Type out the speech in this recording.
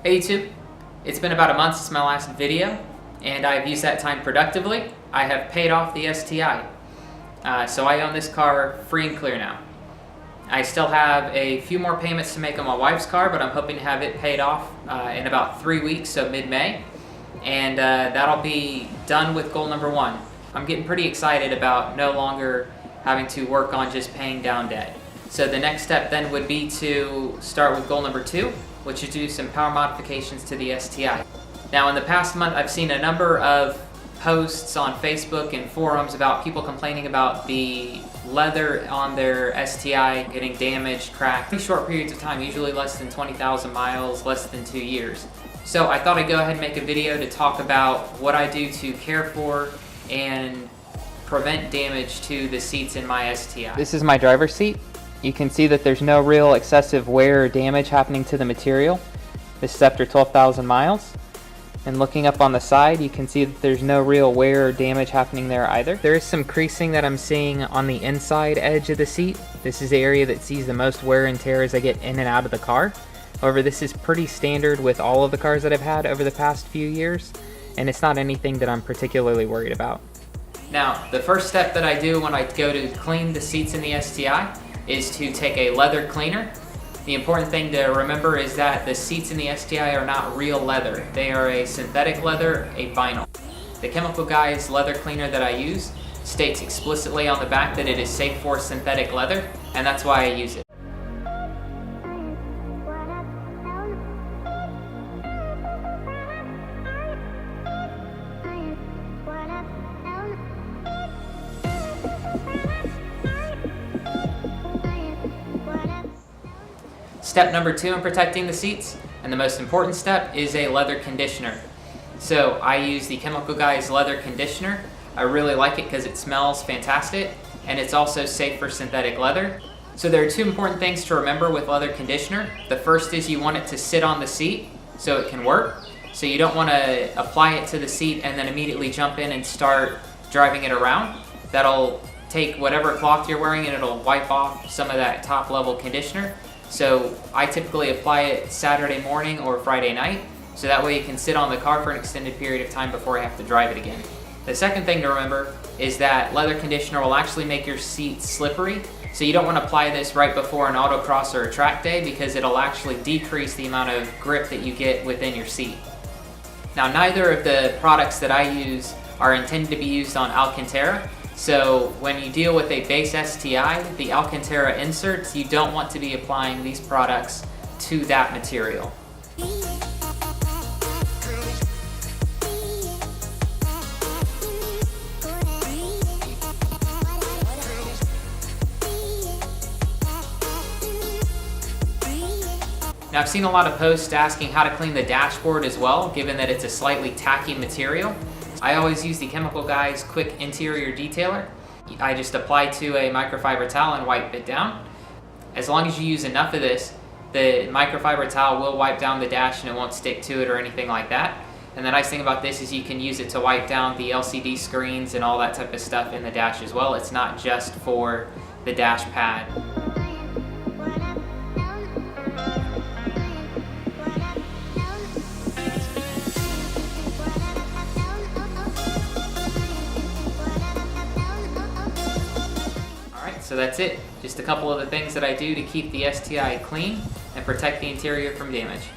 Hey YouTube, it's been about a month since my last video, and I've used that time productively. I have paid off the STI, so I own this car free and clear now. I still have a few more payments to make on my wife's car, but I'm hoping to have it paid off in about 3 weeks, so mid-May, and that'll be done with goal number 1. I'm getting pretty excited about no longer having to work on just paying down debt. So the next step then would be to start with goal number 2, which is to do some power modifications to the STI. Now in the past month I've seen a number of posts on Facebook and forums about people complaining about the leather on their STI getting damaged, cracked, pretty short periods of time, usually less than 20,000 miles, less than 2 years. So I thought I'd go ahead and make a video to talk about what I do to care for and prevent damage to the seats in my STI. This is my driver's seat. You can see that there's no real excessive wear or damage happening to the material. This is after 12,000 miles. And looking up on the side, you can see that there's no real wear or damage happening there either. There is some creasing that I'm seeing on the inside edge of the seat. This is the area that sees the most wear and tear as I get in and out of the car. However, this is pretty standard with all of the cars that I've had over the past few years, and it's not anything that I'm particularly worried about. Now, the first step that I do when I go to clean the seats in the STI is to take a leather cleaner. The important thing to remember is that the seats in the STI are not real leather. They are a synthetic leather, a vinyl. The Chemical Guys leather cleaner that I use states explicitly on the back that it is safe for synthetic leather, and that's why I use it. Step number 2 in protecting the seats, and the most important step, is a leather conditioner. So I use the Chemical Guys leather conditioner. I really like it because it smells fantastic, and it's also safe for synthetic leather. So there are 2 important things to remember with leather conditioner. The first is you want it to sit on the seat so it can work. So you don't want to apply it to the seat and then immediately jump in and start driving it around. That'll take whatever cloth you're wearing and it'll wipe off some of that top level conditioner. So I typically apply it Saturday morning or Friday night, so that way you can sit on the car for an extended period of time before I have to drive it again. The second thing to remember is that leather conditioner will actually make your seat slippery, so you don't want to apply this right before an autocross or a track day because it'll actually decrease the amount of grip that you get within your seat. Now, neither of the products that I use are intended to be used on Alcantara. So when you deal with a base STI, the Alcantara inserts, you don't want to be applying these products to that material. Now I've seen a lot of posts asking how to clean the dashboard as well, given that it's a slightly tacky material. I always use the Chemical Guys Quick Interior Detailer. I just apply to a microfiber towel and wipe it down. As long as you use enough of this, the microfiber towel will wipe down the dash and it won't stick to it or anything like that. And the nice thing about this is you can use it to wipe down the LCD screens and all that type of stuff in the dash as well. It's not just for the dash pad. So that's it. Just a couple of the things that I do to keep the STI clean and protect the interior from damage.